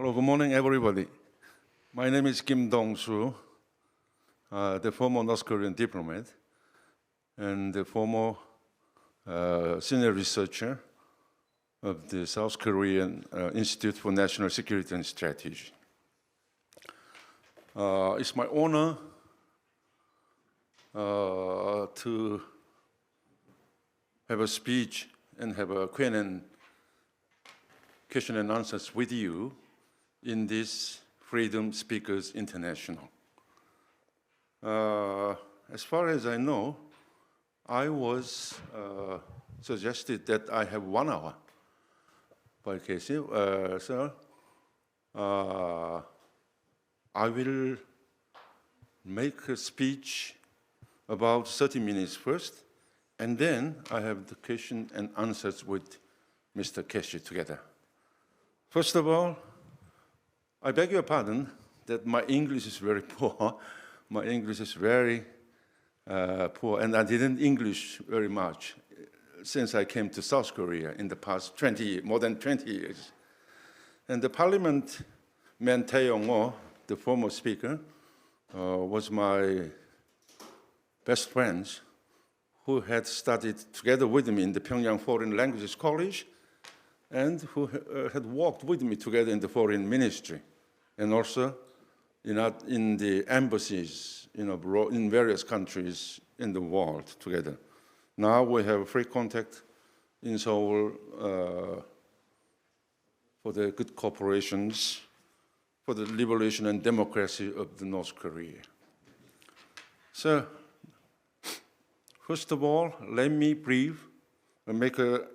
Hello, good morning, everybody. My name is Dongsu, the former North Korean diplomat and the former senior researcher of the South Korean Institute for National Security and Strategy. It's my honor to have a speech and have a question and answers with you in this Freedom Speakers International. As far as I know, I was suggested that I have 1 hour. But sir, I will make a speech about 30 minutes first, and then I have the question and answers with Mr. Keshi together. First of all, I beg your pardon that my English is very poor. My English is very poor, and I didn't English very much since I came to South Korea in the past more than 20 years. And the Parliamentman Tae Yong-ho, the former speaker, was my best friend who had studied together with me in the Pyongyang Foreign Languages College and who had worked with me together in the foreign ministry and also in the embassies in various countries in the world together. Now we have free contact in Seoul for the good cooperations for the liberation and democracy of the North Korea. So, first of all, let me make a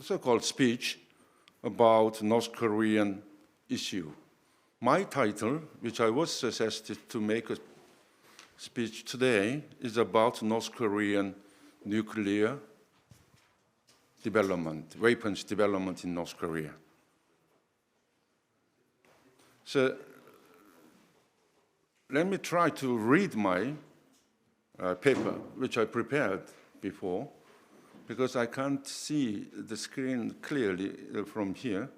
so-called speech about North Korean issue. My title, which I was suggested to make a speech today, is about North Korean nuclear development, weapons development in North Korea. So let me try to read my paper, which I prepared before, because I can't see the screen clearly from here,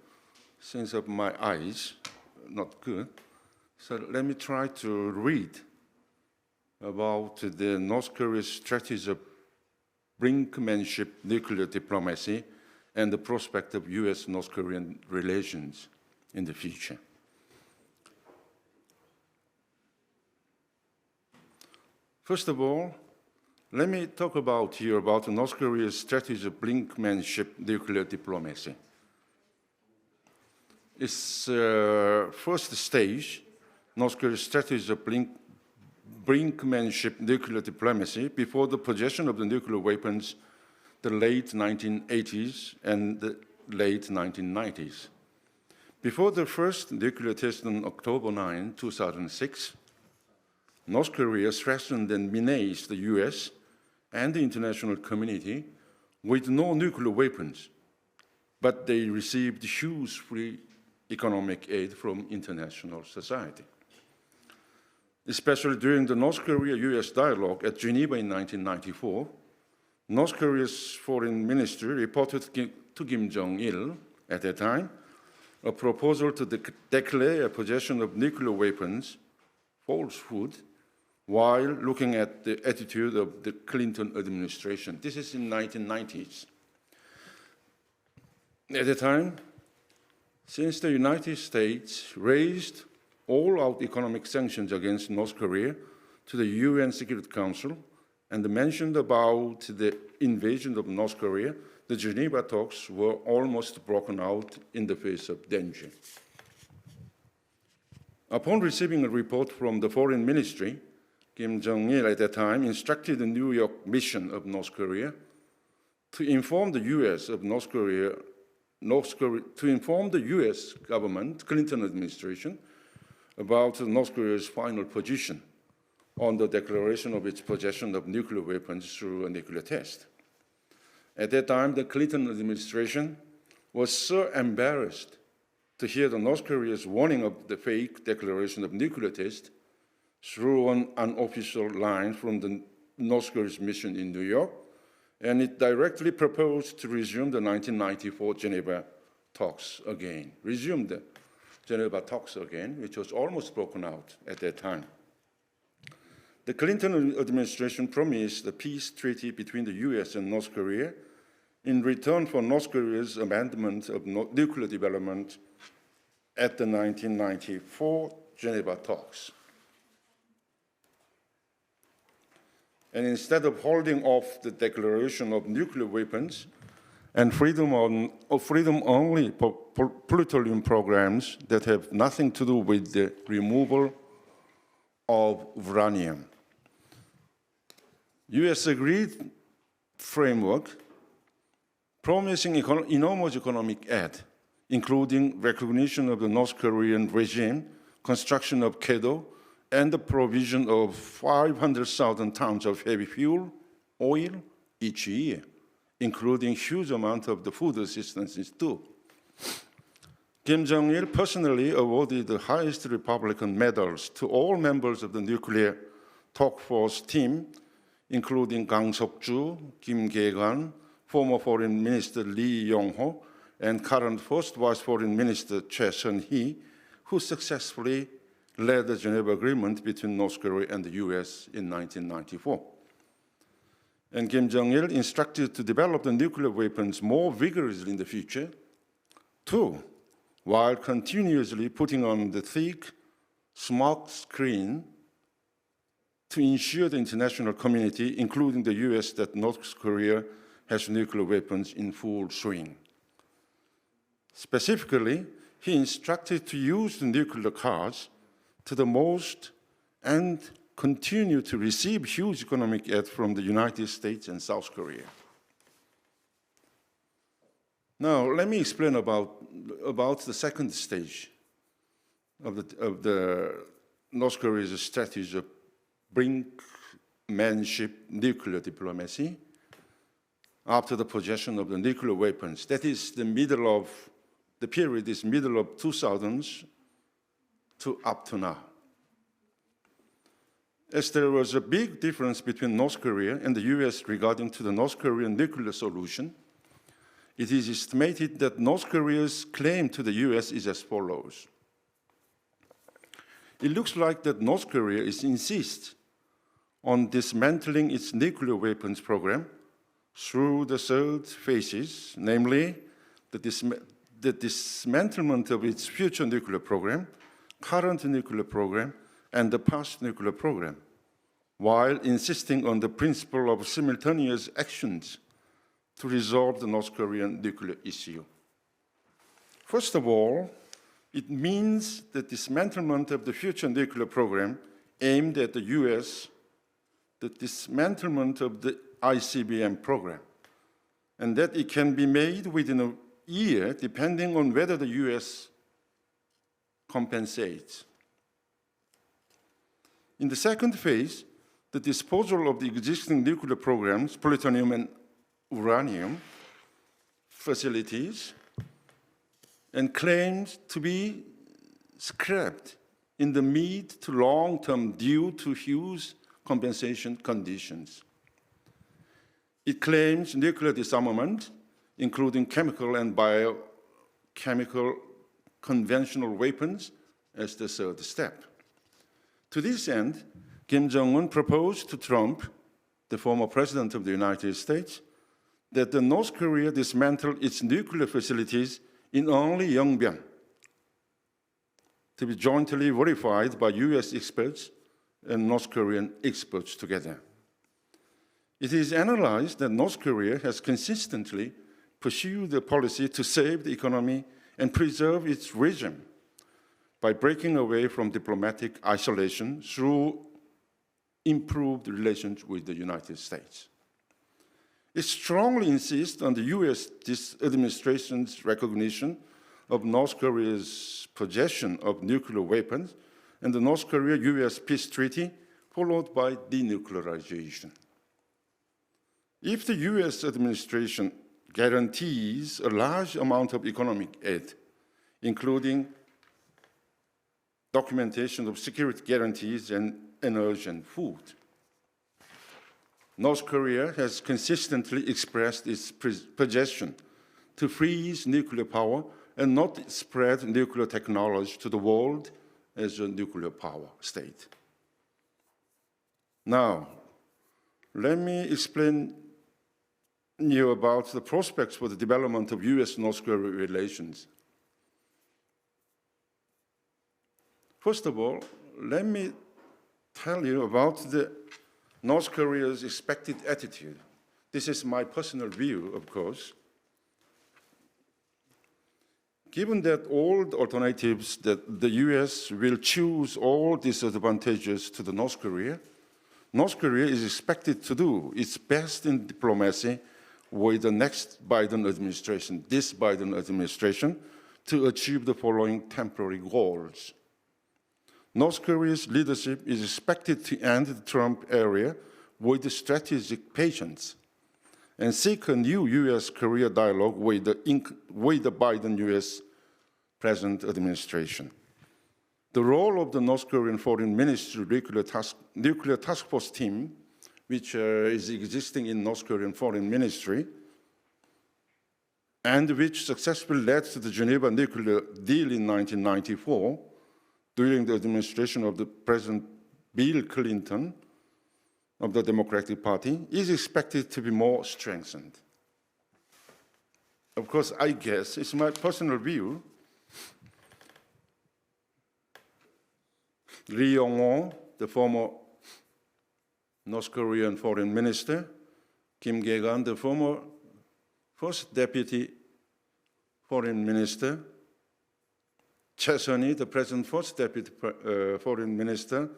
since of my eyes not good. So let me try to read about the North Korea's strategy of brinkmanship nuclear diplomacy and the prospect of U.S.-North Korean relations in the future. First of all, let me talk about North Korea's strategy of brinkmanship nuclear diplomacy. Its first stage, North Korea's strategy of brinkmanship nuclear diplomacy before the possession of the nuclear weapons, the late 1980s and the late 1990s. Before the first nuclear test on October 9, 2006, North Korea threatened and menaced the US and the international community with no nuclear weapons, but they received huge free economic aid from international society. Especially during the North Korea-US dialogue at Geneva in 1994, North Korea's foreign ministry reported to Kim Jong-il at that time a proposal to declare a possession of nuclear weapons falsehood while looking at the attitude of the Clinton administration. This is in the 1990s. At the time, since the United States raised all-out economic sanctions against North Korea to the UN Security Council and mentioned about the invasion of North Korea, the Geneva talks were almost broken out in the face of danger. Upon receiving a report from the foreign ministry, Kim Jong-il at that time instructed the New York mission of North Korea to inform the US of to inform the US government, Clinton administration, about North Korea's final position on the declaration of its possession of nuclear weapons through a nuclear test. At that time, the Clinton administration was so embarrassed to hear the North Korea's warning of the fake declaration of nuclear test through an unofficial line from the North Korea's mission in New York, and it directly proposed to resume the 1994 Geneva talks again, resumed Geneva talks again, which was almost broken out at that time. The Clinton administration promised a peace treaty between the US and North Korea in return for North Korea's amendment of nuclear development at the 1994 Geneva talks. And instead of holding off the declaration of nuclear weapons and freedom-only plutonium programs that have nothing to do with the removal of uranium, US agreed framework promising enormous economic aid, including recognition of the North Korean regime, construction of KEDO, and the provision of 500,000 tons of heavy fuel oil each year, including huge amount of the food assistance too. Kim Jong-il personally awarded the highest Republican medals to all members of the nuclear talk force team, including Kang Sok-ju, Kim Kye-gwan, former Foreign Minister Lee Yong-ho, and current First Vice Foreign Minister Choi Sun-hee, who successfully led the Geneva Agreement between North Korea and the US in 1994. And Kim Jong-il instructed to develop the nuclear weapons more vigorously in the future, too, while continuously putting on the thick smoke screen to ensure the international community, including the US, that North Korea has nuclear weapons in full swing. Specifically, he instructed to use the nuclear cards to the most and continue to receive huge economic aid from the United States and South Korea. Now, let me explain about the second stage of the North Korea's strategy of brinkmanship nuclear diplomacy after the possession of the nuclear weapons. That is the period is middle of 2000s to up to now. As there was a big difference between North Korea and the US regarding to the North Korean nuclear solution, it is estimated that North Korea's claim to the US is as follows. It looks like that North Korea insists on dismantling its nuclear weapons program through the third phases, namely the dismantlement of its future nuclear program, current nuclear program, and the past nuclear program, while insisting on the principle of simultaneous actions to resolve the North Korean nuclear issue. First of all, it means the dismantlement of the future nuclear program aimed at the US, the dismantlement of the ICBM program, and that it can be made within a year depending on whether the US compensates. In the second phase, the disposal of the existing nuclear programs, plutonium and uranium facilities, and claims to be scrapped in the mid to long term due to huge compensation conditions. It claims nuclear disarmament, including chemical and biochemical conventional weapons, as the third step. To this end, Kim Jong-un proposed to Trump, the former president of the United States, that the North Korea dismantle its nuclear facilities in only Yongbyon, to be jointly verified by US experts and North Korean experts together. It is analyzed that North Korea has consistently pursued a policy to save the economy and preserve its regime by breaking away from diplomatic isolation through improved relations with the United States. It strongly insists on the US administration's recognition of North Korea's possession of nuclear weapons and the North Korea-US peace treaty, followed by denuclearization. If the US administration guarantees a large amount of economic aid, including documentation of security guarantees and energy and food, North Korea has consistently expressed its projection to freeze nuclear power and not spread nuclear technology to the world as a nuclear power state. Now, let me explain you about the prospects for the development of US-North Korea relations. First of all, let me tell you about the North Korea's expected attitude. This is my personal view, of course. Given that all the alternatives that the US will choose all disadvantages to the North Korea is expected to do its best in diplomacy with the next Biden administration, this Biden administration, to achieve the following temporary goals. North Korea's leadership is expected to end the Trump era with strategic patience and seek a new US-Korea dialogue with the Biden US present administration. The role of the North Korean Foreign Ministry nuclear task force team, which is existing in North Korean Foreign Ministry, and which successfully led to the Geneva nuclear deal in 1994 during the administration of the President Bill Clinton of the Democratic Party, is expected to be more strengthened. Of course, I guess, it's my personal view, Lee Yong-ho, the former North Korean foreign minister, Kim Gae-kan, the former first deputy foreign minister, Choi Sun-hee, the present first deputy foreign minister,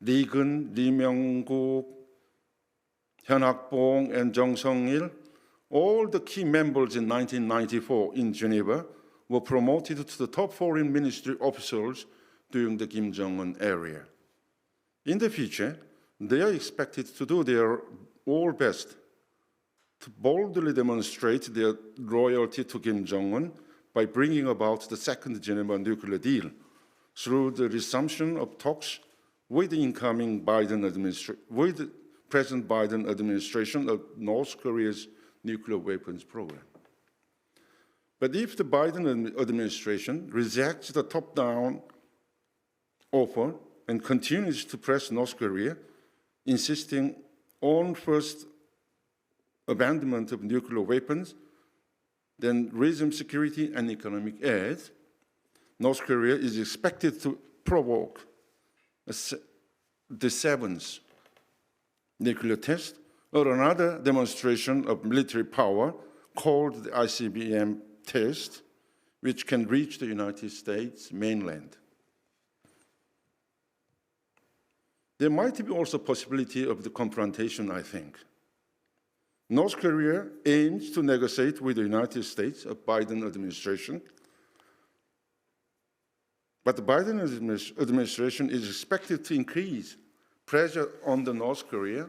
Lee Gun, Lee Myung-guk, Hyun Hak-bong, and Jung Sung-il, all the key members in 1994 in Geneva were promoted to the top foreign ministry officials during the Kim Jong-un era. In the future, they are expected to do their all best to boldly demonstrate their loyalty to Kim Jong-un by bringing about the second Geneva nuclear deal through the resumption of talks with the incoming President Biden administration of North Korea's nuclear weapons program. But if the Biden administration rejects the top-down offer and continues to press North Korea, insisting on first abandonment of nuclear weapons, then regional security and economic aid, North Korea is expected to provoke the seventh nuclear test or another demonstration of military power called the ICBM test, which can reach the United States mainland. There might be also a possibility of the confrontation, I think. North Korea aims to negotiate with the United States, a Biden administration, but the Biden administration is expected to increase pressure on the North Korea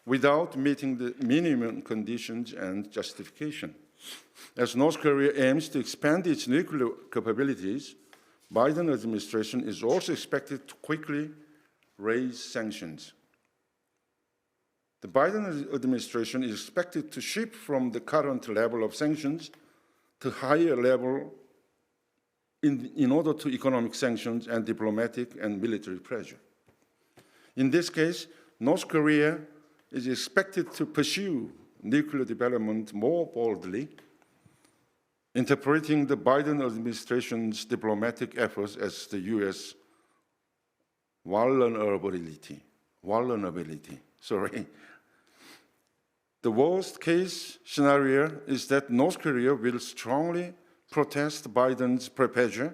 without meeting the minimum conditions and justification. As North Korea aims to expand its nuclear capabilities, Biden administration is also expected to quickly raise sanctions. The Biden administration is expected to shift from the current level of sanctions to higher level in order to economic sanctions and diplomatic and military pressure. In this case, North Korea is expected to pursue nuclear development more boldly, interpreting the Biden administration's diplomatic efforts as the U.S. vulnerability. The worst case scenario is that North Korea will strongly protest Biden's pressure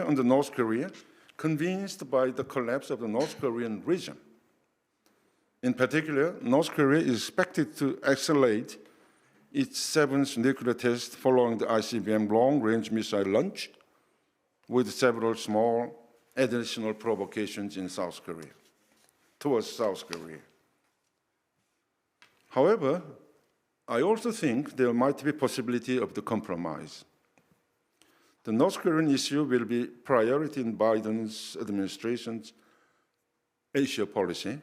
on the North Korea, convinced by the collapse of the North Korean regime. In particular, North Korea is expected to accelerate its seventh nuclear test following the ICBM long-range missile launch, with several small additional provocations in South Korea, towards South Korea. However, I also think there might be a possibility of the compromise. The North Korean issue will be priority in Biden's administration's Asia policy,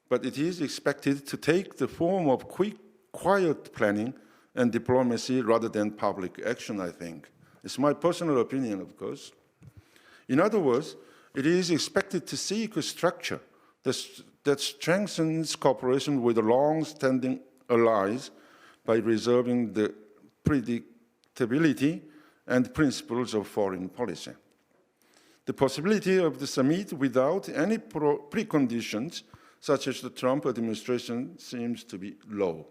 but it is expected to take the form of quiet planning and diplomacy rather than public action, I think. It's my personal opinion, of course. In other words, it is expected to seek a structure that strengthens cooperation with long-standing allies by reserving the predictability and principles of foreign policy. The possibility of the summit without any preconditions, such as the Trump administration, seems to be low.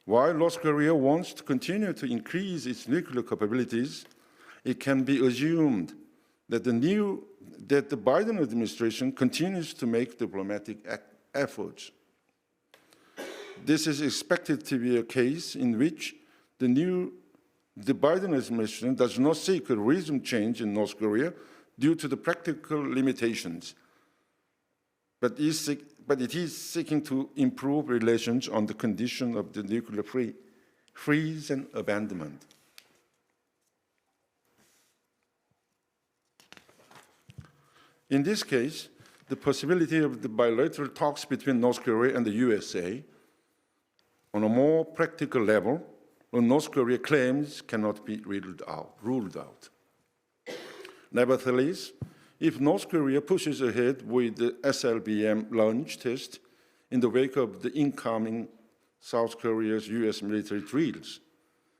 While North Korea wants to continue to increase its nuclear capabilities, it can be assumed that the Biden administration continues to make diplomatic efforts. This is expected to be a case in which the Biden administration does not seek a regime change in North Korea due to the practical limitations, but it is seeking to improve relations on the condition of the nuclear freeze and abandonment. In this case, the possibility of the bilateral talks between North Korea and the USA on a more practical level, when North Korea claims cannot be ruled out. Nevertheless, if North Korea pushes ahead with the SLBM launch test in the wake of the incoming South Korea's US military drills,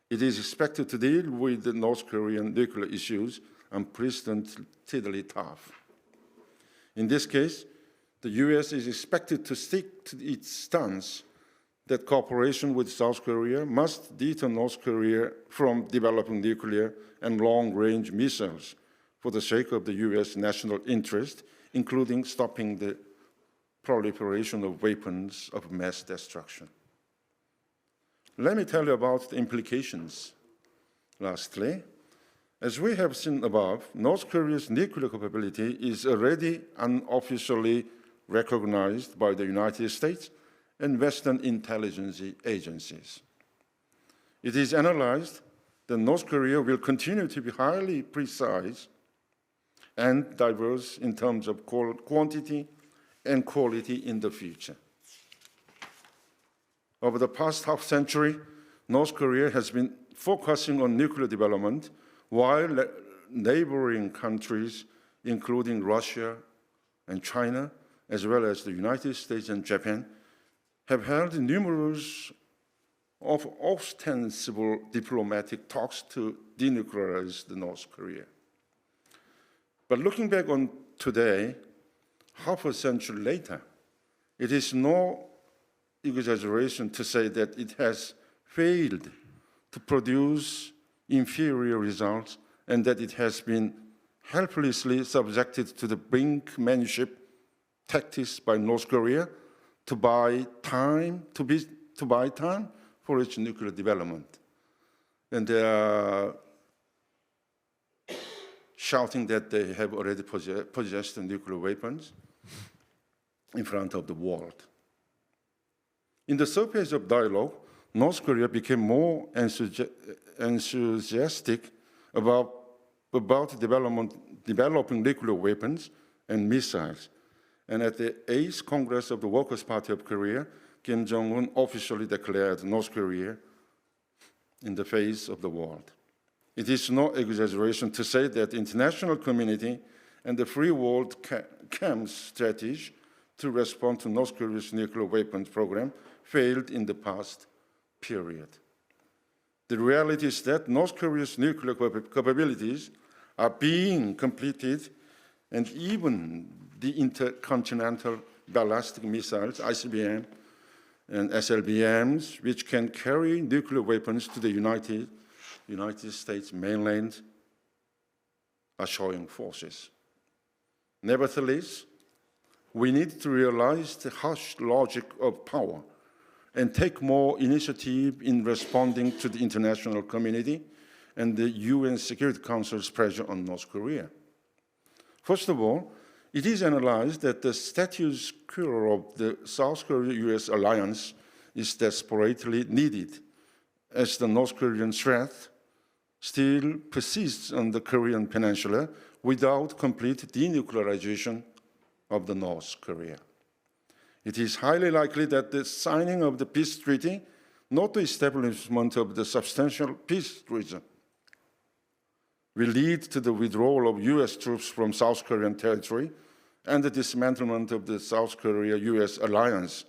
it is expected to deal with the North Korean nuclear issues unprecedentedly tough. In this case, the US is expected to stick to its stance that cooperation with South Korea must deter North Korea from developing nuclear and long-range missiles for the sake of the US national interest, including stopping the proliferation of weapons of mass destruction. Let me tell you about the implications. Lastly, as we have seen above, North Korea's nuclear capability is already unofficially recognized by the United States and Western intelligence agencies. It is analyzed that North Korea will continue to be highly precise and diverse in terms of quantity and quality in the future. Over the past half-century, North Korea has been focusing on nuclear development, while neighboring countries, including Russia and China, as well as the United States and Japan, have held numerous ostensible diplomatic talks to denuclearize the North Korea. But looking back on today, half a century later, it is no exaggeration to say that it has failed to produce inferior results and that it has been helplessly subjected to the brinkmanship tactics by North Korea to buy time for its nuclear development. And they are shouting that they have already possessed nuclear weapons in front of the world. In the surface of dialogue, North Korea became more enthusiastic about developing nuclear weapons and missiles. And at the 8th Congress of the Workers' Party of Korea, Kim Jong-un officially declared North Korea in the face of the world. It is no exaggeration to say that the international community and the free world camp's strategy to respond to North Korea's nuclear weapons program failed in the past period. The reality is that North Korea's nuclear capabilities are being completed, and even the intercontinental ballistic missiles, ICBM, and SLBMs, which can carry nuclear weapons to the United States mainland, are showing forces. Nevertheless, we need to realize the harsh logic of power and take more initiative in responding to the international community and the UN Security Council's pressure on North Korea. First of all, it is analyzed that the status quo of the South Korea-US alliance is desperately needed, as the North Korean threat still persists on the Korean peninsula without complete denuclearization of the North Korea. It is highly likely that the signing of the peace treaty not the establishment of the substantial peace region, will lead to the withdrawal of US troops from South Korean territory and the dismantlement of the South Korea-US alliance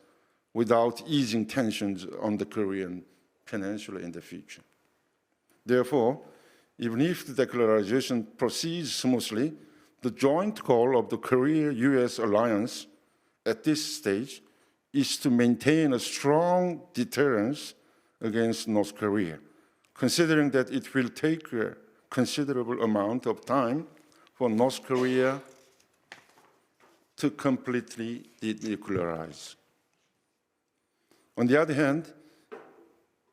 without easing tensions on the Korean peninsula in the future. Therefore, even if the declaration proceeds smoothly, the joint goal of the Korea-US alliance at this stage is to maintain a strong deterrence against North Korea, considering that it will take a considerable amount of time for North Korea to completely denuclearize. On the other hand,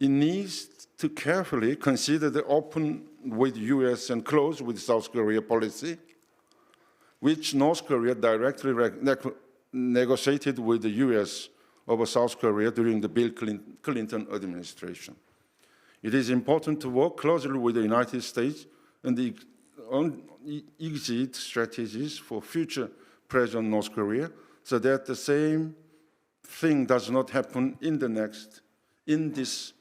it needs to carefully consider the open with US and close with South Korea policy, which North Korea directly negotiated with the US over South Korea during the Bill Clinton administration. It is important to work closely with the United States and the exit strategies for future pressure on North Korea so that the same thing does not happen in this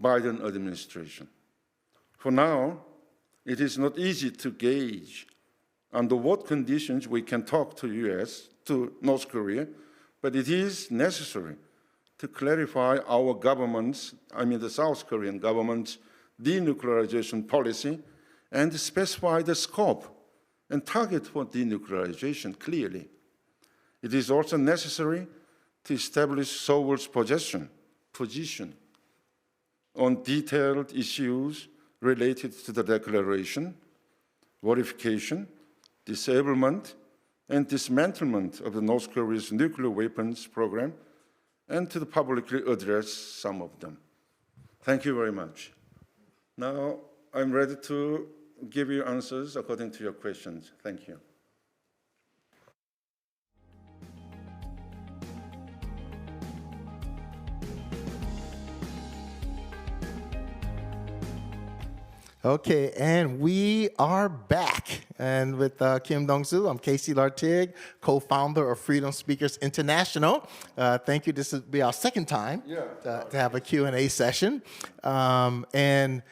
Biden administration. For now, it is not easy to gauge under what conditions we can talk to North Korea, but it is necessary to clarify our government's, the South Korean government's denuclearization policy and specify the scope and target for denuclearization clearly. It is also necessary to establish Seoul's position on detailed issues related to the declaration, verification, disablement, and dismantlement of the North Korea's nuclear weapons program, and to publicly address some of them. Thank you very much. Now, I'm ready to give you answers according to your questions. Thank you. Okay, and we are back. And with Kim Dongsu, I'm Casey Lartigue, co-founder of Freedom Speakers International. Thank you. This will be our second time to have a Q&A session. And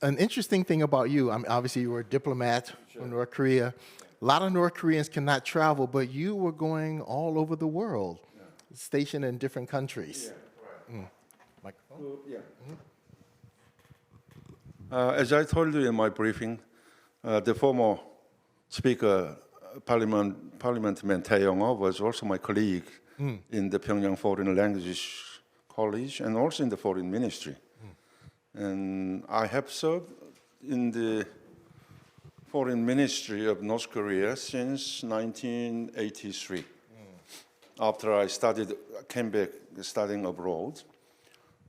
an interesting thing about you, obviously you were a diplomat from North Korea. A lot of North Koreans cannot travel, but you were going all over the world, stationed in different countries. Yeah, right. Microphone? Yeah. As I told you in my briefing, the former Speaker, Parliamentman Tae-yong was also my colleague in the Pyongyang Foreign Languages College and also in the Foreign Ministry. And I have served in the Foreign Ministry of North Korea since 1983. After I came back studying abroad.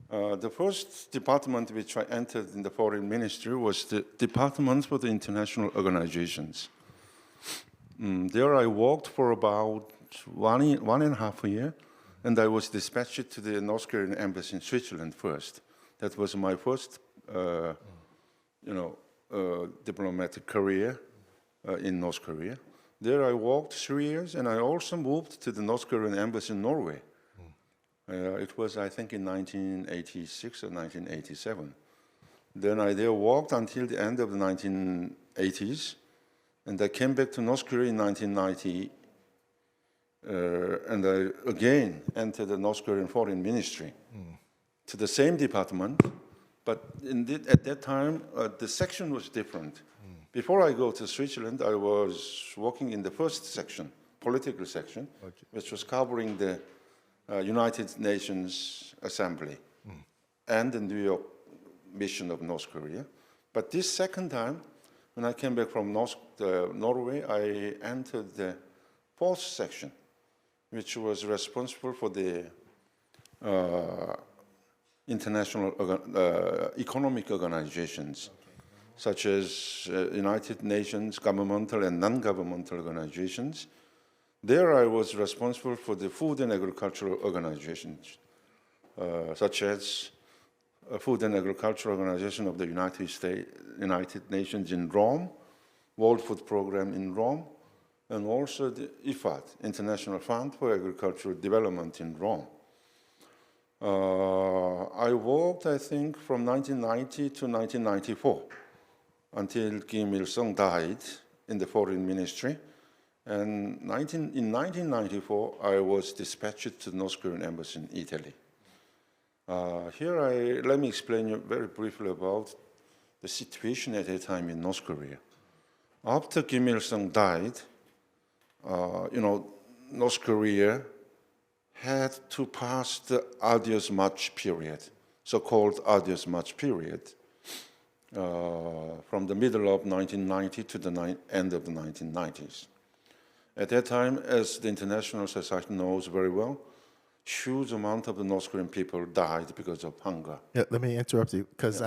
The first department which I entered in the Foreign Ministry was the Department for the International Organizations. There I worked for about one and a half year, and I was dispatched to the North Korean embassy in Switzerland first. That was my first, diplomatic career in North Korea. There I worked 3 years, and I also moved to the North Korean embassy in Norway. It was, I think, in 1986 or 1987. Then I there worked until the end of the 1980s, and I came back to North Korea in 1990, and I again entered the North Korean Foreign Ministry to the same department, but at that time, the section was different. Before I go to Switzerland, I was working in the first section, political section, which was covering the United Nations Assembly and the New York mission of North Korea. But this second time, when I came back from Norway, I entered the fourth section, which was responsible for the international economic organizations, such as United Nations, governmental and non-governmental organizations. There I was responsible for the food and agricultural organizations, such as Food and Agricultural Organization of the United Nations in Rome, World Food Program in Rome, and also the IFAD, International Fund for Agricultural Development in Rome. I worked, I think, from 1990 to 1994 until Kim Il-sung died in the foreign ministry. And in 1994, I was dispatched to the North Korean embassy in Italy. Let me explain you very briefly about the situation at that time in North Korea. After Kim Il-sung died, North Korea had to pass the arduous march period, so-called arduous march period, from the middle of 1990 to the end of the 1990s. At that time, as the international society knows very well, huge amount of the North Korean people died because of hunger. Yeah, let me interrupt you because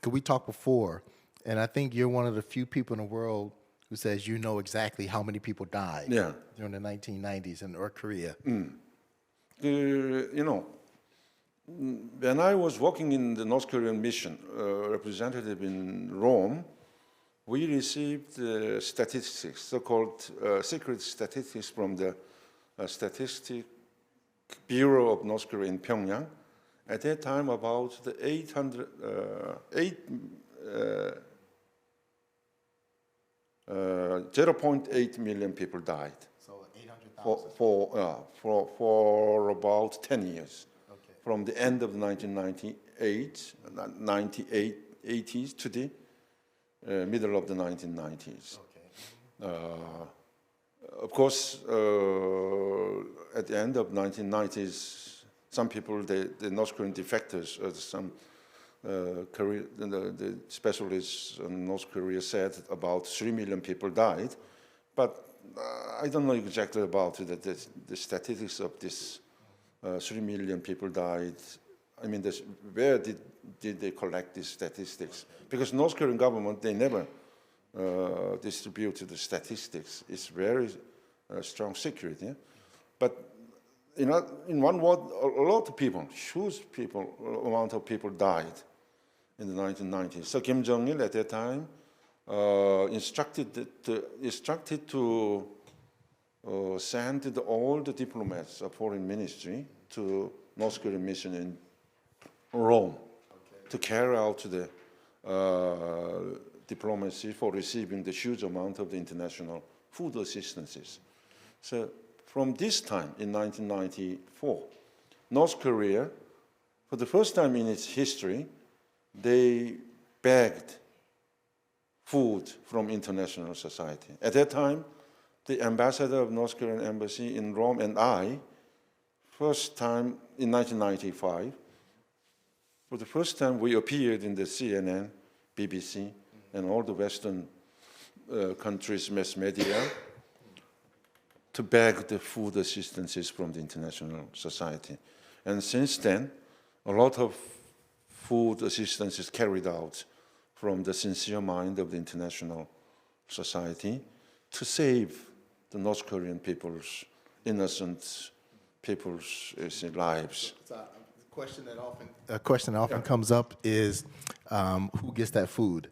we talked before, and I think you're one of the few people in the world who says you know exactly how many people died during the 1990s in North Korea. When I was working in the North Korean mission, representative in Rome, we received statistics, so-called secret statistics from the Statistic Bureau of North Korea in Pyongyang. At that time, about 0.8 million people died. So 800,000. For about 10 years. Okay. From the end of the 1980s to the middle of the 1990s. Okay. Of course, at the end of 1990s, some people, the North Korean defectors, some the specialists in North Korea said about 3 million people died, but I don't know exactly about the statistics of this 3 million people died. I mean, where did they collect these statistics? Because North Korean government, they never distributed the statistics. It's very strong secret. Yeah? But in one word, a lot of people, huge amount of people died in the 1990s. So Kim Jong-il at that time instructed to send all the diplomats of foreign ministry to North Korean mission in Rome to carry out the diplomacy for receiving the huge amount of the international food assistances. So from this time in 1994, North Korea, for the first time in its history, they begged food from international society. At that time, the ambassador of North Korean embassy in Rome and I, first time in 1995, for the first time we appeared in the CNN, BBC, and all the Western countries' mass media to beg the food assistances from the international society. And since then, a lot of food assistance is carried out from the sincere mind of the international society to save the North Korean people's, innocent people's lives. A question that often comes up is who gets that food?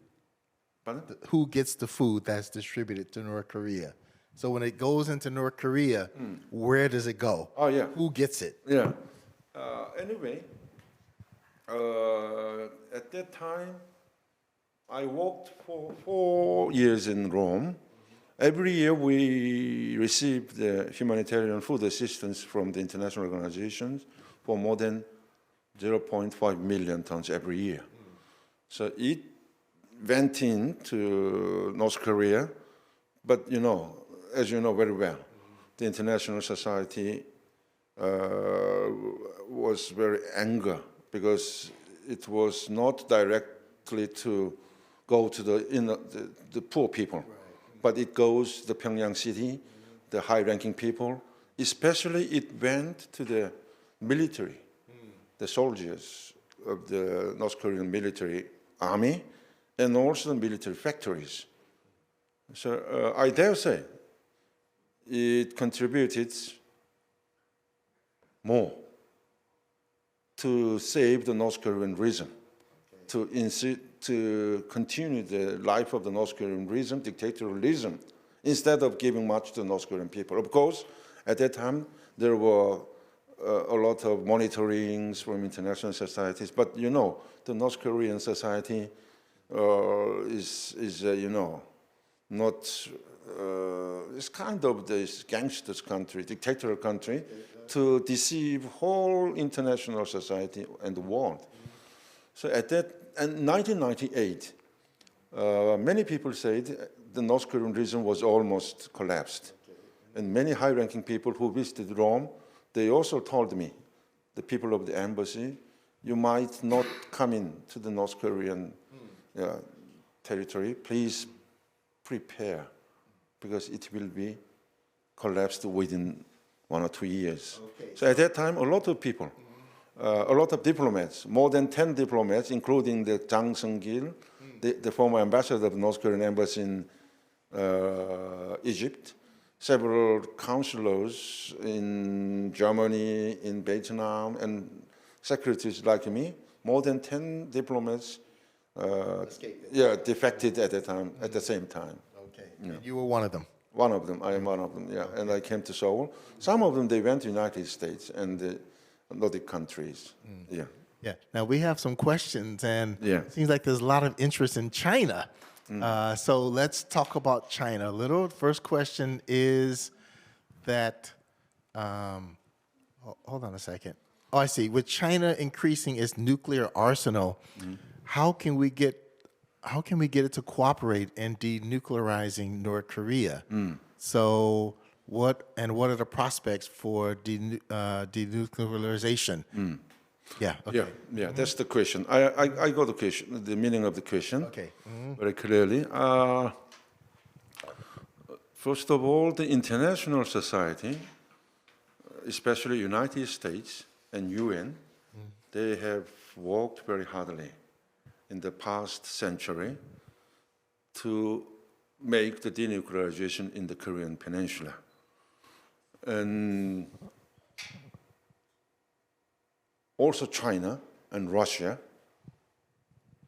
Pardon? Who gets the food that's distributed to North Korea? So when it goes into North Korea, where does it go? Oh, yeah. Who gets it? Yeah. Anyway, at that time, I worked for 4 years in Rome. Every year we received humanitarian food assistance from the international organizations for more than 0.5 million tons every year. So it went into North Korea, but as you know very well, the international society was very angry because it was not directly to go to the poor people, but it goes to the Pyongyang city, the high-ranking people. Especially it went to the military, the soldiers of the North Korean military army, and also the military factories. So I dare say it contributed more to save the North Korean regime, to continue the life of the North Korean regime, dictatorialism, instead of giving much to the North Korean people. Of course, at that time, there were a lot of monitorings from international societies. But you know, the North Korean society is you know, not. It's kind of this gangsters country, dictatorial country, to deceive whole international society and the world. So at that, and 1998, many people said the North Korean region was almost collapsed. And many high-ranking people who visited Rome, they also told me, the people of the embassy, you might not come in to the North Korean territory. Please prepare, because it will be collapsed within 1 or 2 years. Okay. So at that time, a lot of people, a lot of diplomats, more than 10 diplomats, including the Jang Sung-gil, the former ambassador of the North Korean embassy in Egypt, several counselors in Germany, in Vietnam, and secretaries like me, more than 10 diplomats defected at the time, at the same time. Okay, yeah. And you were one of them. One of them, I am one of them, yeah. Okay. And I came to Seoul. Some of them, they went to the United States and the Nordic countries, yeah. Yeah, now we have some questions, and it seems like there's a lot of interest in China. So let's talk about China a little. First question is that, hold on a second. Oh, I see. With China increasing its nuclear arsenal, how can we get it to cooperate in denuclearizing North Korea? So what are the prospects for denuclearization? Yeah. Okay. Yeah. That's the question. I got the question, the meaning of the question. Okay. Very clearly. First of all, the international society, especially United States and UN, they have worked very hardly in the past century to make the denuclearization in the Korean Peninsula. And also China and Russia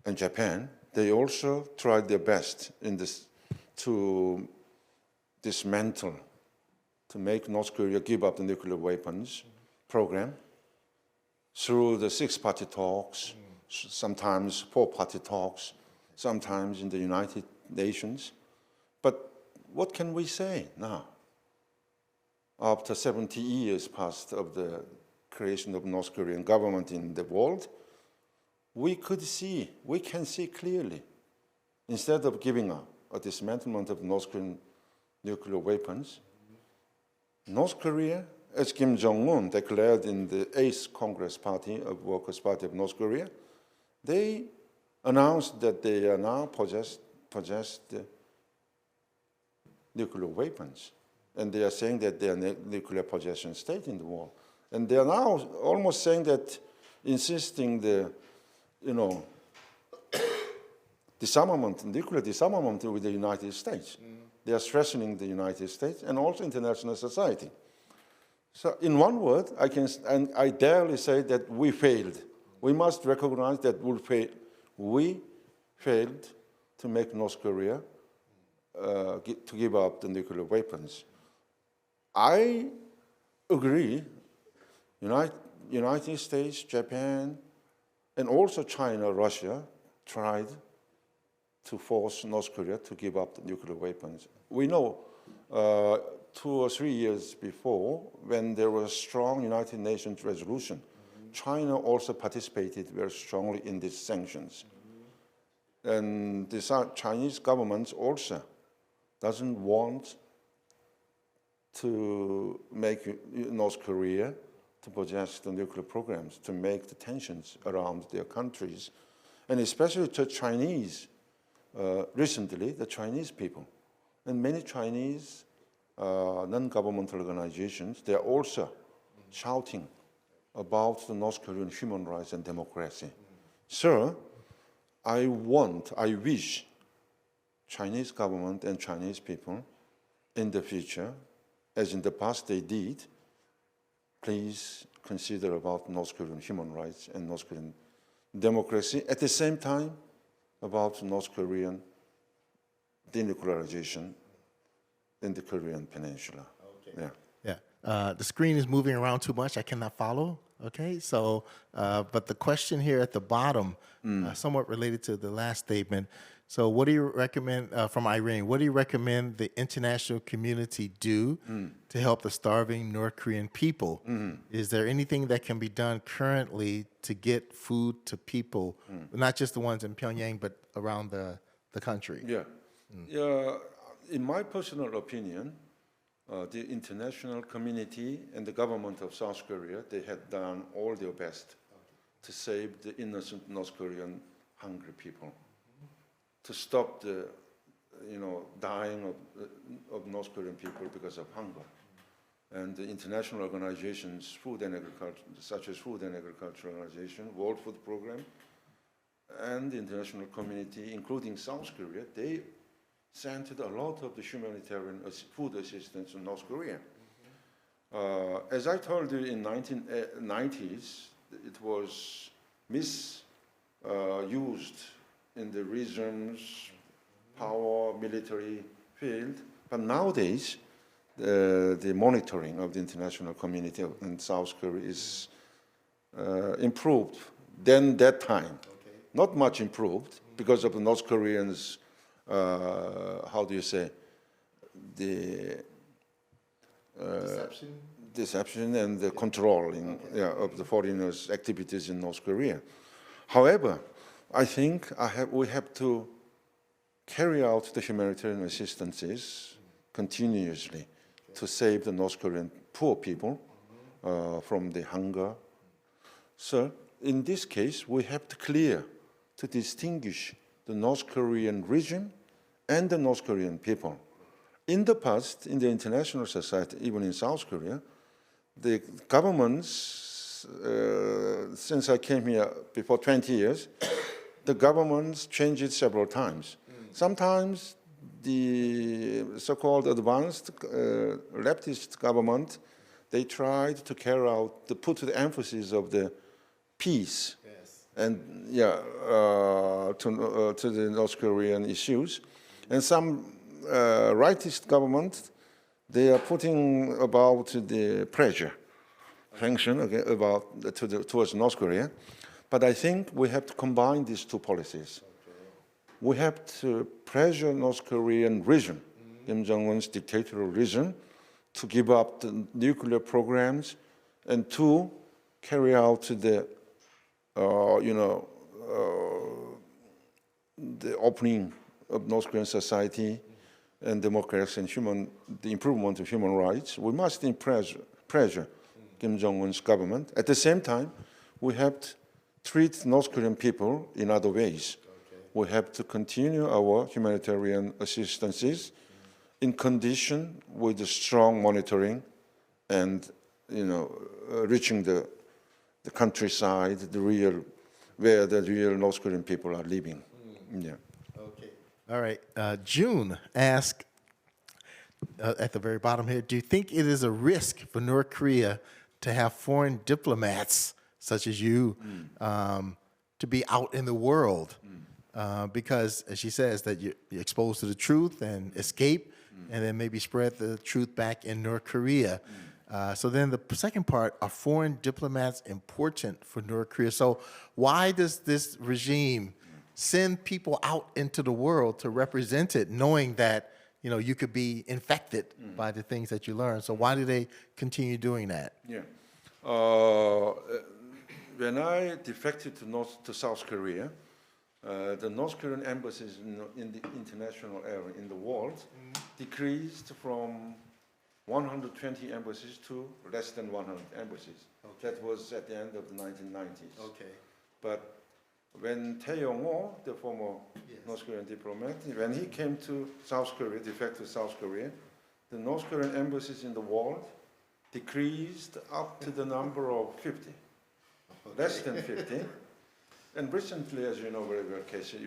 and Japan, they also tried their best in this to dismantle, to make North Korea give up the nuclear weapons program through the six-party talks, sometimes four-party talks, sometimes in the United Nations. But what can we say now? After 70 years past of the creation of North Korean government in the world, we can see clearly, instead of giving up a dismantlement of North Korean nuclear weapons, North Korea, as Kim Jong-un declared in the 8th Congress Party of Workers' Party of North Korea, they announced that they are now possess the nuclear weapons. And they are saying that they are nuclear possession state in the world. And they are now almost saying that, insisting the, disarmament, nuclear disarmament with the United States. They are strengthening the United States and also international society. So in one word, I dare say that we failed. We must recognize that we failed to make North Korea to give up the nuclear weapons. I agree, United States, Japan, and also China, Russia tried to force North Korea to give up the nuclear weapons. We know 2 or 3 years before, when there was a strong United Nations resolution, China also participated very strongly in these sanctions. And the Chinese government also doesn't want to make North Korea to possess the nuclear programs, to make the tensions around their countries, and especially to Chinese. Recently, the Chinese people and many Chinese non-governmental organizations, they are also shouting about the North Korean human rights and democracy. So, I wish Chinese government and Chinese people in the future, as in the past they did, please consider about North Korean human rights and North Korean democracy. At the same time, about North Korean denuclearization in the Korean Peninsula. Okay. Yeah. The screen is moving around too much. I cannot follow. Okay, so, but the question here at the bottom, somewhat related to the last statement. So what do you recommend, from Irene, what do you recommend the international community do to help the starving North Korean people? Is there anything that can be done currently to get food to people, not just the ones in Pyongyang, but around the country? Yeah. Yeah. In my personal opinion, the international community and the government of South Korea, they had done all their best to save the innocent North Korean hungry people, to stop the, dying of North Korean people because of hunger. And the international organizations, food and agriculture, such as Food and Agriculture Organization, World Food Program, and the international community, including South Korea, they sent a lot of the humanitarian food assistance to North Korea. As I told you, in 1990s, it was misused in the region's power, military field. But nowadays, the monitoring of the international community in South Korea is improved than that time. Okay. Not much improved because of the North Koreans, how do you say, the deception and the controlling of the foreigners' activities in North Korea. However, I think we have to carry out the humanitarian assistances continuously to save the North Korean poor people from the hunger. So in this case, we have to distinguish the North Korean regime and the North Korean people. In the past, in the international society, even in South Korea, the governments, since I came here before 20 years, the governments changed it several times. Sometimes the so-called advanced leftist government, they tried to carry out, to put the emphasis of the peace and to the North Korean issues. And some rightist governments, they are putting about the pressure, sanction towards North Korea. But I think we have to combine these two policies. We have to pressure North Korean regime, Kim Jong-un's dictatorial regime, to give up the nuclear programs and to carry out the opening of North Korean society and democracy and the improvement of human rights. We must pressure Kim Jong-un's government. At the same time, we have to treat North Korean people in other ways. We have to continue our humanitarian assistances in condition with the strong monitoring and, reaching the countryside, where the real North Korean people are living. Yeah. Okay. All right. June asked at the very bottom here, do you think it is a risk for North Korea to have foreign diplomats such as you to be out in the world? Because, as she says, that you're exposed to the truth and escape, and then maybe spread the truth back in North Korea. So then the second part, are foreign diplomats important for North Korea? So why does this regime send people out into the world to represent it, knowing that you could be infected by the things that you learn? So why do they continue doing that? Yeah. When I defected to South Korea, the North Korean embassies in the international area, in the world, decreased from 120 embassies to less than 100 embassies. Okay. That was at the end of the 1990s. Okay. But when Tae Yong-ho, the former North Korean diplomat, when he came to South Korea, defected to South Korea, the North Korean embassies in the world decreased up to the number of 50, less than 50. And recently, as you know very well, Casey,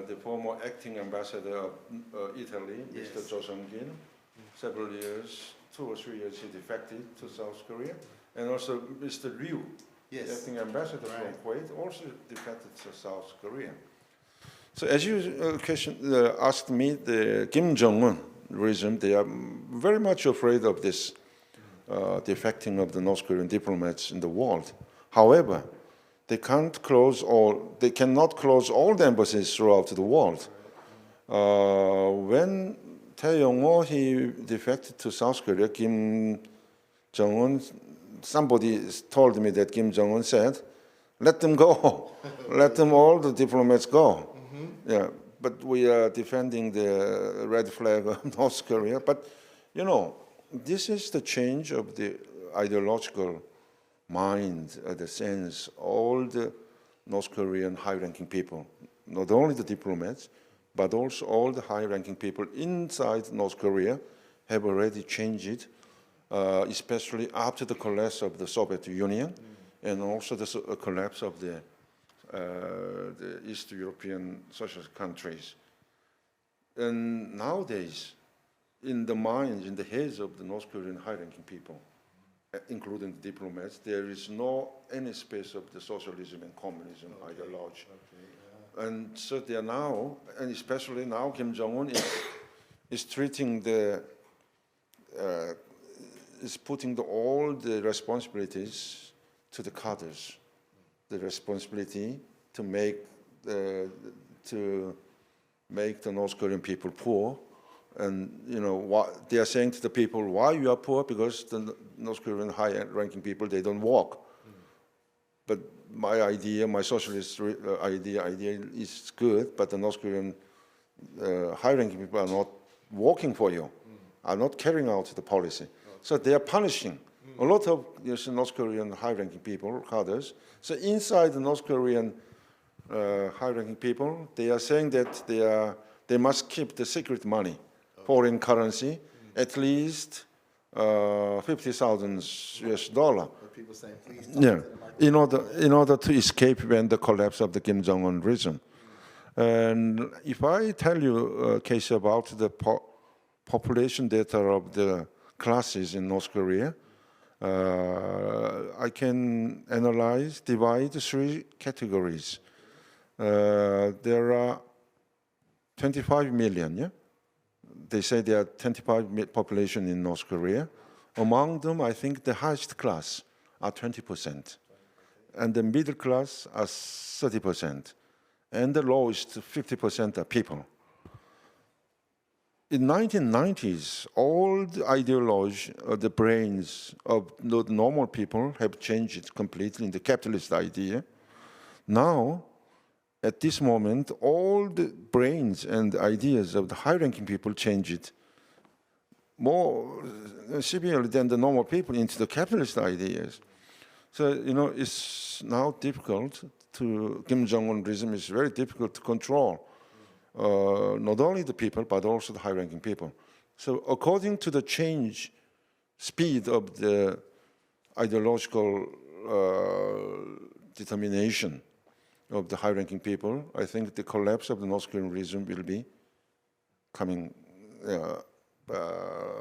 the former acting ambassador of Italy, Mr. Jo Sung-gin, several years, 2 or 3 years, he defected to South Korea. And also Mr. Liu, the acting ambassador from Kuwait, also defected to South Korea. So as you asked me, the Kim Jong-un regime, they are very much afraid of this defecting of the North Korean diplomats in the world. However, they cannot close all the embassies throughout the world. When Tae Yong-ho, he defected to South Korea, Kim Jong-un, somebody told me that Kim Jong-un said, let them go, let them all the diplomats go. Yeah, but we are defending the red flag of North Korea. But, you know, this is the change of the ideological mind, the sense, all the North Korean high-ranking people, not only the diplomats, but also all the high-ranking people inside North Korea have already changed it, especially after the collapse of the Soviet Union and also the collapse of the East European socialist countries. And nowadays, in the minds, in the heads of the North Korean high-ranking people, including the diplomats, there is no any space of the socialism and communism ideology. And so they are now, and especially now, Kim Jong-un is treating is putting all the responsibilities to the cadres, the responsibility to make the North Korean people poor. And, you know, they are saying to the people, why you are poor? Because the North Korean high-ranking people, they don't work. But my idea, my socialist idea is good, but the North Korean high-ranking people are not working for you, are not carrying out the policy. So they are punishing a lot of North Korean high-ranking people, cadres. So inside the North Korean high-ranking people, they are saying that they must keep the secret money, foreign currency, at least 50,000 US dollar. People saying, please Yeah, in order to escape when the collapse of the Kim Jong-un regime. And if I tell you a case about the population data of the classes in North Korea, I can divide three categories. There are 25 million, yeah? They say there are 25 population in North Korea. Among them, I think the highest class are 20%, and the middle class are 30%, and the lowest 50% are people. In 1990s, all the ideology, the brains of the normal people have changed completely in the capitalist idea. Now, at this moment, all the brains and ideas of the high-ranking people changed more severely than the normal people into the capitalist ideas. So, you know, it's now difficult Kim Jong-un regime is very difficult to control. Not only the people, but also the high-ranking people. So according to the speed of the ideological determination of the high-ranking people, I think the collapse of the North Korean regime will be coming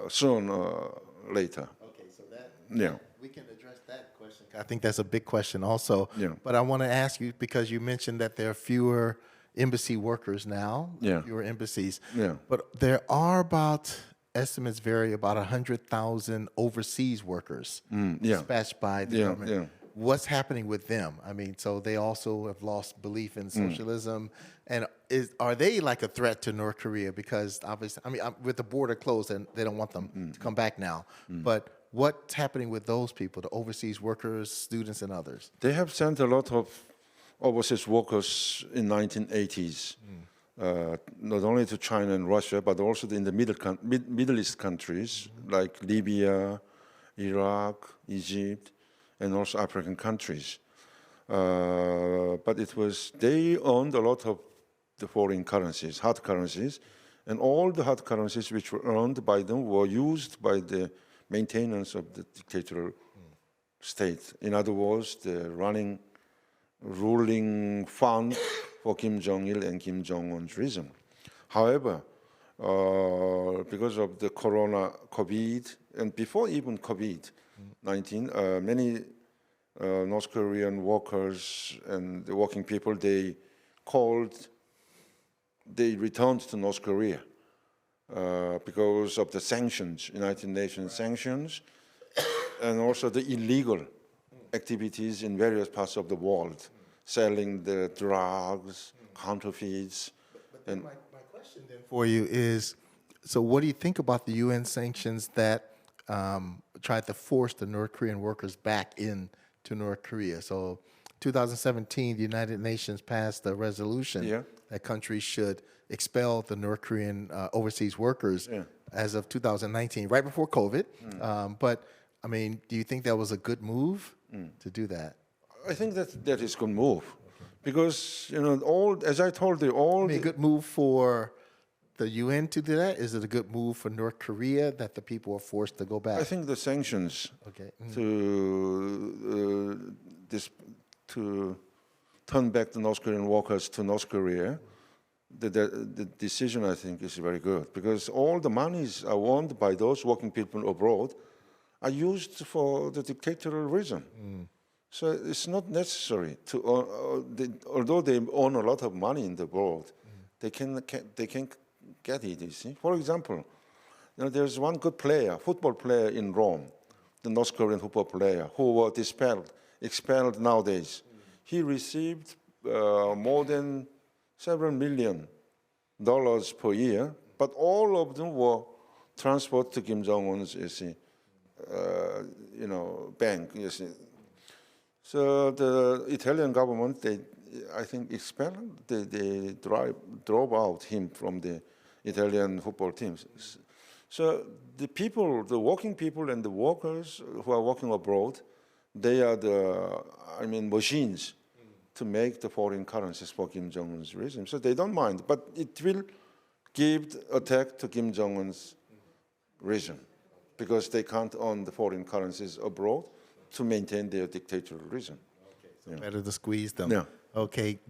soon or later. Okay, so Yeah. we can address that question. I think that's a big question also. Yeah. But I want to ask you, because you mentioned that there are fewer embassy workers now, Yeah. fewer embassies. Yeah. But there are estimates vary, about 100,000 overseas workers dispatched by the government. Yeah. What's happening with them? I mean, so they also have lost belief in socialism. And are they like a threat to North Korea? Because obviously, I mean, with the border closed, and they don't want them to come back now. But what's happening with those people, the overseas workers, students, and others? They have sent a lot of overseas workers in 1980s, not only to China and Russia, but also in the Middle East countries like Libya, Iraq, Egypt, and also African countries. But they owned a lot of the foreign currencies, hard currencies, and all the hard currencies which were earned by them were used by the maintenance of the dictatorial state. In other words, the ruling fund for Kim Jong-il and Kim Jong-un's regime. However, because of the COVID, and before even COVID-19, many North Korean workers and the working people, they returned to North Korea because of the sanctions, United Nations sanctions. and also the illegal activities in various parts of the world, selling the drugs, counterfeits. And My question then for you is, so what do you think about the UN sanctions that tried to force the North Korean workers back into North Korea? So 2017, the United Nations passed a resolution that countries should expel the North Korean overseas workers as of 2019, right before COVID. But, I mean, do you think that was a good move to do that? I think that is a good move. Because, as I told you, I mean, a good move for the UN to do that? Is it a good move for North Korea that the people are forced to go back? I think the sanctions to turn back the North Korean workers to North Korea, the decision, I think, is very good. Because all the monies are earned by those working people abroad are used for the dictatorial reason. So it's not necessary to, although they earn a lot of money in the world, they can get it, you see. For example, there's one good player, football player in Rome, the North Korean football player, who was expelled nowadays. He received more than several $7 million per year, but all of them were transferred to Kim Jong-un's, you see, bank, you see. So the Italian government, I think, they drove out him from the Italian football teams. So the people, the working people and the workers who are working abroad, they are machines to make the foreign currencies for Kim Jong-un's regime. So they don't mind, but it will give attack to Kim Jong-un's regime because they can't own the foreign currencies abroad to maintain their dictatorial regime. Okay, so better to squeeze them. Yeah. Okay,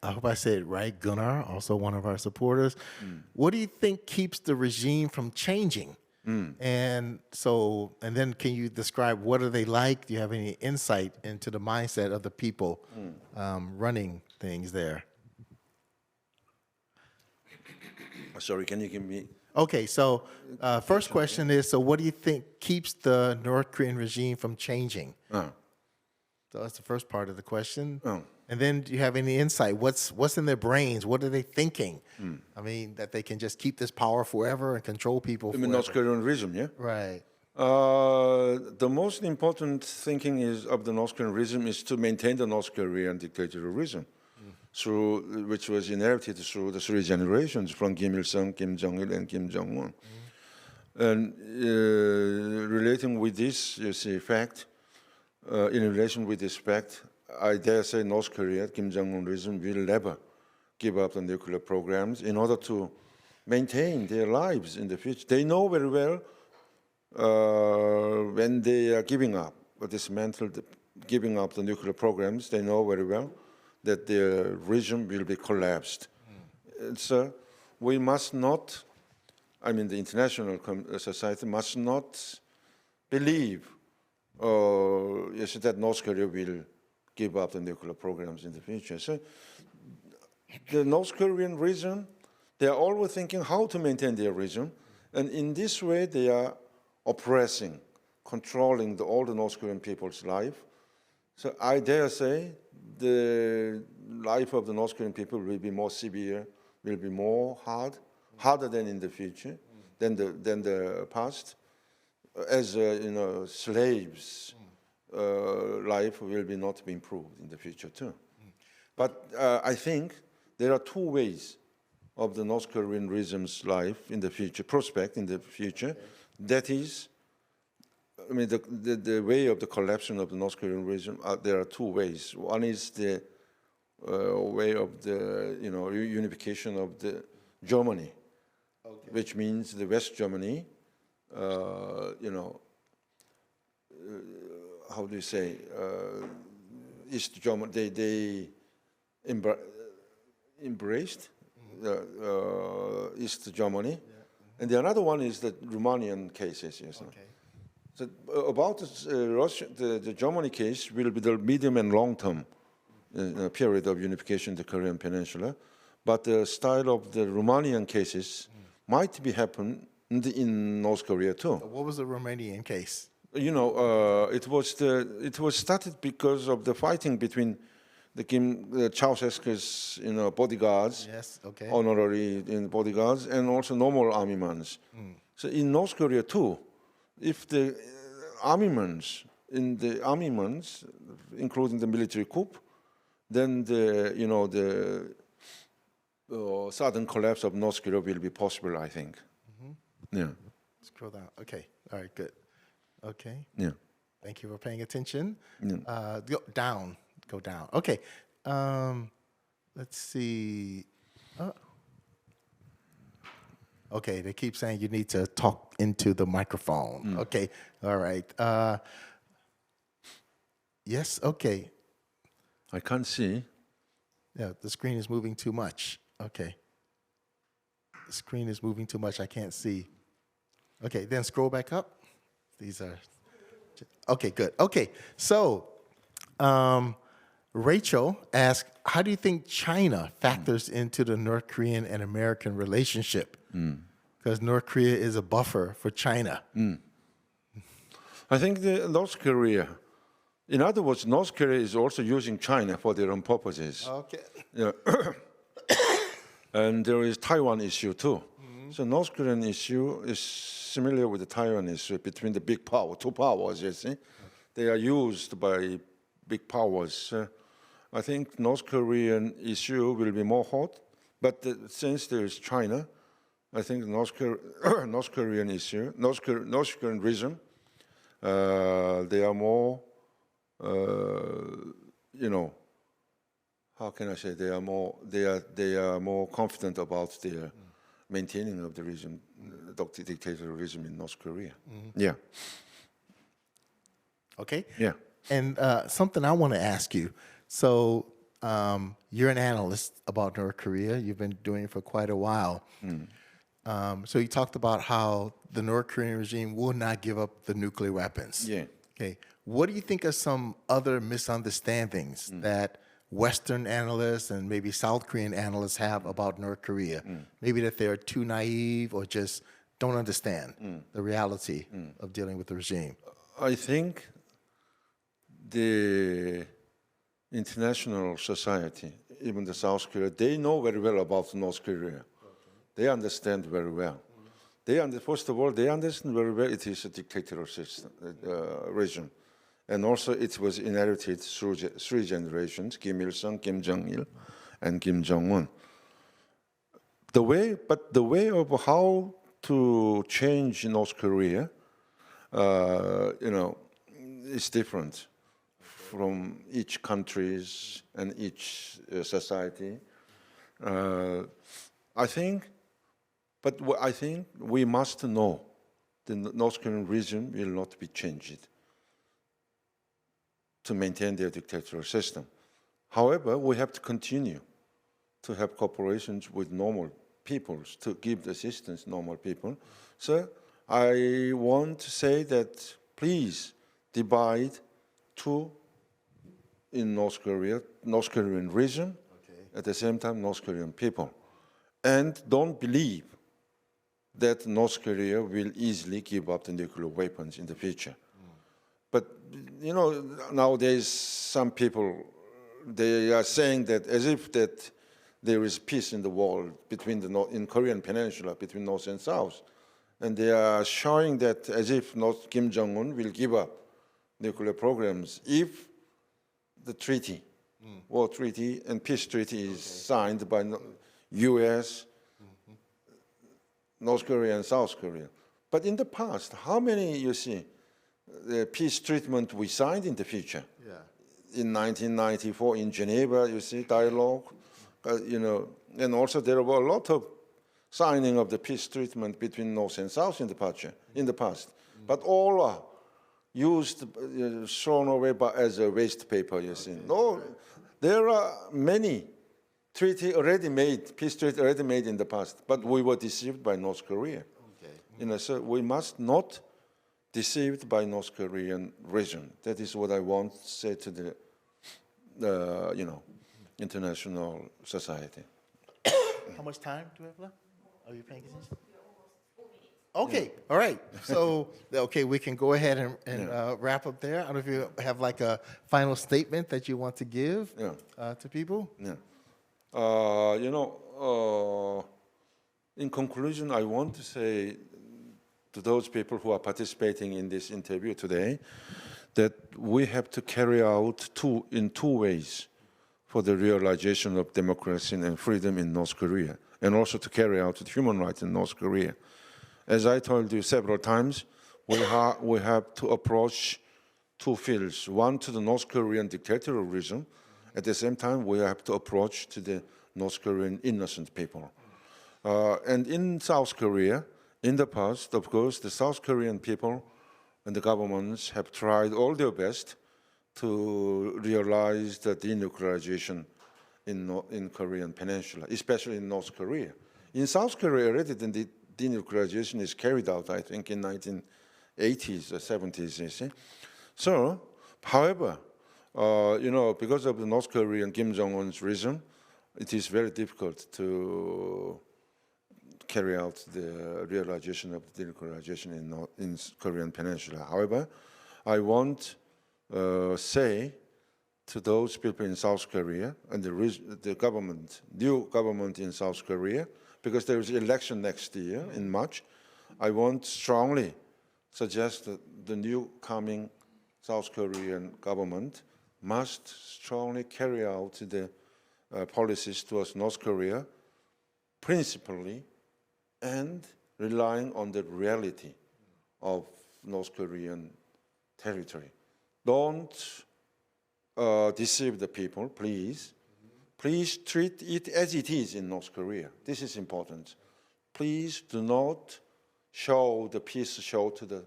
I hope I said it right. Gunnar, also one of our supporters. What do you think keeps the regime from changing? And then can you describe what are they like? Do you have any insight into the mindset of the people running things there? Sorry, can you give me? Okay, so first question is, so what do you think keeps the North Korean regime from changing? So that's the first part of the question. And then do you have any insight? What's in their brains? What are they thinking? I mean, that they can just keep this power forever and control people forever. North Korean regime, yeah? Right. The most important thinking of the North Korean regime is to maintain the North Korean dictatorial regime, which was inherited through the 3 generations from Kim Il-sung, Kim Jong-il, and Kim Jong-un. And relating with this, you see, fact, in relation with this fact, I dare say North Korea, Kim Jong-un regime will never give up the nuclear programs in order to maintain their lives in the future. They know very well when they are giving up, or giving up the nuclear programs, they know very well that their regime will be collapsed. So we must not, the international society must not believe that North Korea will give up the nuclear programs in the future. So the North Korean regime, they are always thinking how to maintain their regime, and in this way they are oppressing, controlling all the North Korean people's life. So I dare say the life of the North Korean people will be more severe, will be more harder than in the future, than the past. As slaves, life will not be improved in the future too. But I think there are 2 ways of the North Korean regime's life in the future, prospect in the future. That is, the way of the collapse of the North Korean regime, there are 2 ways. One is the way of the unification of the Germany, which means the West Germany, how do you say, East Germany, they embraced East Germany. And the another one is the Romanian cases. Yes. So about the Germany case will be the medium and long-term period of unification in the Korean Peninsula. But the style of the Romanian cases might be happen in North Korea too. What was the Romanian case? You know, it was started because of the fighting between the Ceausescu's bodyguards, Yes, okay. honorary bodyguards, and also normal armaments. So in North Korea too, if the armaments, including the military coup, then the sudden collapse of North Korea will be possible, I think. Yeah. Scroll down. Okay. All right, good. Okay. Yeah. Thank you for paying attention. Yeah. Go down. Go down. Okay. Let's see. Okay, they keep saying you need to talk into the microphone. Okay. All right. Yes. Okay. I can't see. Yeah, the screen is moving too much. Okay. The screen is moving too much. I can't see. Okay, then scroll back up. These are. Okay, good. Okay, so Rachel asked, how do you think China factors into the North Korean and American relationship? Because North Korea is a buffer for China. I think the North Korea, in other words, North Korea is also using China for their own purposes. Okay. Yeah. And there is Taiwan issue too. So North Korean issue is similar with the Taiwan issue between the big power, two powers, you see. They are used by big powers. I think North Korean issue will be more hot, but since there is China, I think North Korean issue, North Korean region, they are more, how can I say? They are more confident about their maintaining of the regime, dictator regime in North Korea. Yeah. Okay. Yeah. And something I want to ask you. So you're an analyst about North Korea. You've been doing it for quite a while. So you talked about how the North Korean regime will not give up the nuclear weapons. Yeah. Okay. What do you think are some other misunderstandings that Western analysts and maybe South Korean analysts have about North Korea? Maybe that they're too naive or just don't understand the reality of dealing with the regime. I think the international society, even the South Korea, they know very well about North Korea. They understand very well. First of all, they understand very well it is a dictatorial system, regime. And also it was inherited through three generations, Kim Il-sung, Kim Jong-il, and Kim Jong-un. The way of how to change North Korea, is different from each countries and each society. I think we must know the North Korean regime will not be changed to maintain their dictatorial system. However, we have to continue to have cooperations with normal peoples, to give assistance to normal people. So I want to say that please divide two in North Korea, North Korean region, at the same time North Korean people. And don't believe that North Korea will easily give up the nuclear weapons in the future. But, nowadays some people, they are saying that as if that there is peace in the world between in Korean Peninsula, between North and South. And they are showing that as if Kim Jong-un will give up nuclear programs if the treaty, war treaty and peace treaty is signed by U.S., North Korea and South Korea. But in the past, how many, the peace treatment we signed in the future? Yeah. In 1994 in Geneva, dialogue, and also there were a lot of signing of the peace treatment between North and South in the past. But all are used, thrown away as a waste paper, No, there are many peace treaty already made in the past, but we were deceived by North Korea. Okay. So we must not deceived by North Korean region. That is what I want to say to the, international society. How much time do we have left? Are you paying attention? Okay, all right. So, okay, we can go ahead and wrap up there. I don't know if you have like a final statement that you want to give to people. Yeah. In conclusion, I want to say to those people who are participating in this interview today that we have to carry out in two ways for the realization of democracy and freedom in North Korea, and also to carry out human rights in North Korea. As I told you several times, we have to approach two fields. One, to the North Korean dictatorialism. At the same time, we have to approach to the North Korean innocent people. And in South Korea, in the past, of course, the South Korean people and the governments have tried all their best to realize the denuclearization in Korean peninsula, especially in North Korea. In South Korea, already the denuclearization is carried out, I think, in 1980s or 70s, you see. So, however, because of the North Korean Kim Jong-un's regime, it is very difficult to carry out the realization of denuclearization in Korean peninsula. However, I want say to those people in South Korea and the government, new government in South Korea, because there is election next year in March, I want strongly suggest that the new coming South Korean government must strongly carry out the policies towards North Korea, principally, and relying on the reality of North Korean territory. Don't deceive the people, please. Please treat it as it is in North Korea. This is important. Please do not show the peace show to the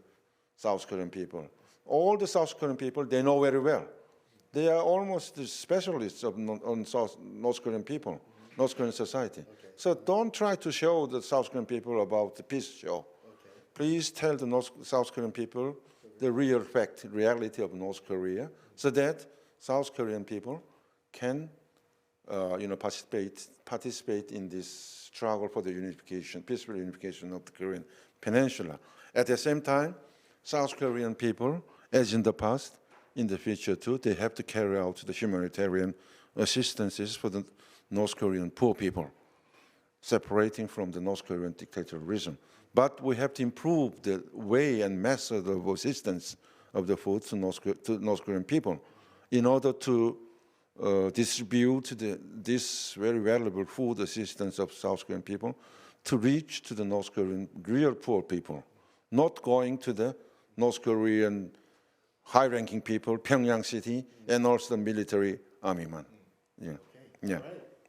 South Korean people. All the South Korean people, they know very well. They are almost the specialists on North Korean people, North Korean society. Okay. So don't try to show the South Korean people about the peace show. Okay. Please tell the South Korean people the real fact, reality of North Korea, so that South Korean people can, participate in this struggle for the unification, peaceful unification of the Korean peninsula. At the same time, South Korean people, as in the past, in the future too, they have to carry out the humanitarian assistances for the North Korean poor people, separating from the North Korean dictatorialism. But we have to improve the way and method of assistance of the food to North Korean people in order to distribute this very valuable food assistance of South Korean people to reach to the North Korean real poor people, not going to the North Korean high-ranking people, Pyongyang city, and also the military army man. Yeah. Okay. Yeah.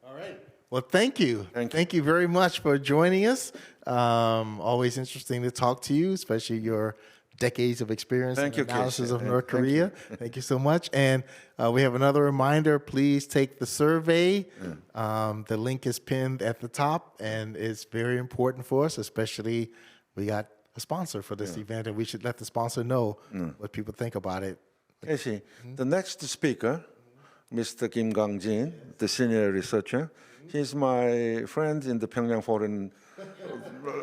All right. Well, thank you. Thank you very much for joining us. Always interesting to talk to you, especially your decades of experience and analysis of North Korea. Thank you so much. And we have another reminder. Please take the survey. The link is pinned at the top, and it's very important for us, especially we got a sponsor for this event, and we should let the sponsor know what people think about it. Casey, the next speaker, Mr. Kim Gang-jin, the senior researcher, he's my friend in the Pyongyang Foreign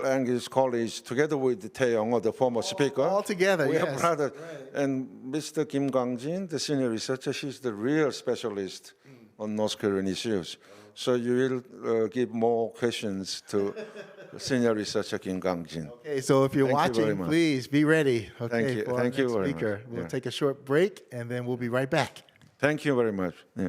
Language College, together with Tae Young, the former speaker. All together, we yes. are brothers. Right. And Mr. Kim Gang-jin, the senior researcher, she's the real specialist on North Korean issues. So you will give more questions to senior researcher Kim Gang-jin. Okay, so if you're watching, please be ready. Okay, thank you. For Thank you very speaker. much. We'll take a short break, and then we'll be right back. Thank you very much. Yeah.